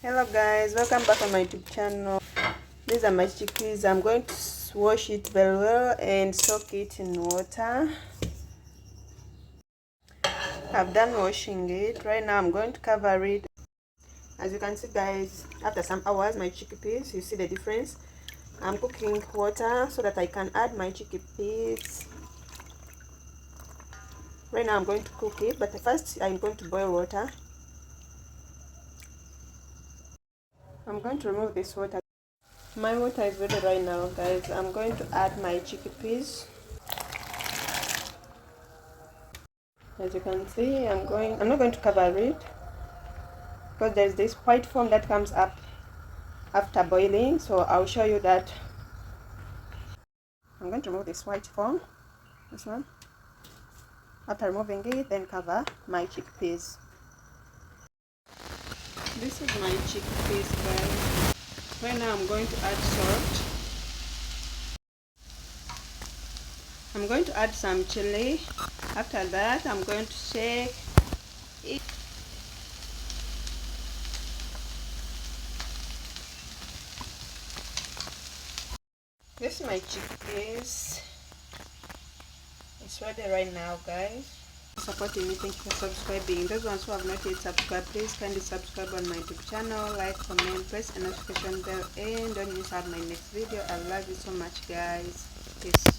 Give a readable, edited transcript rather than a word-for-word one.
Hello guys, welcome back on my YouTube channel. These are my chickpeas. I'm going to wash it very well and soak it in water. I've done washing it. Right now I'm going to cover it. As you can see guys, after some hours my chickpeas, you see the difference. I'm cooking water so that I can add my chickpeas. Right now I'm going to cook it, but first I'm going to boil water. I'm going to remove this water. My water is ready right now guys. I'm going to add my chickpeas. As you can see, I'm not going to cover it because there's this white foam that comes up after boiling, so I'll show you that. I'm going to remove this white foam, this one. After removing it, then cover my chickpeas. This is my chickpeas guys. Right now I'm going to add salt. I'm going to add some chili. After that I'm going to shake it. This is my chickpeas. It's ready right now guys. Supporting me, thank you for subscribing. Those ones who have not yet subscribed, please kindly subscribe on my YouTube channel, like, comment, press the notification bell, and don't miss out my next video. I love you so much guys. Peace.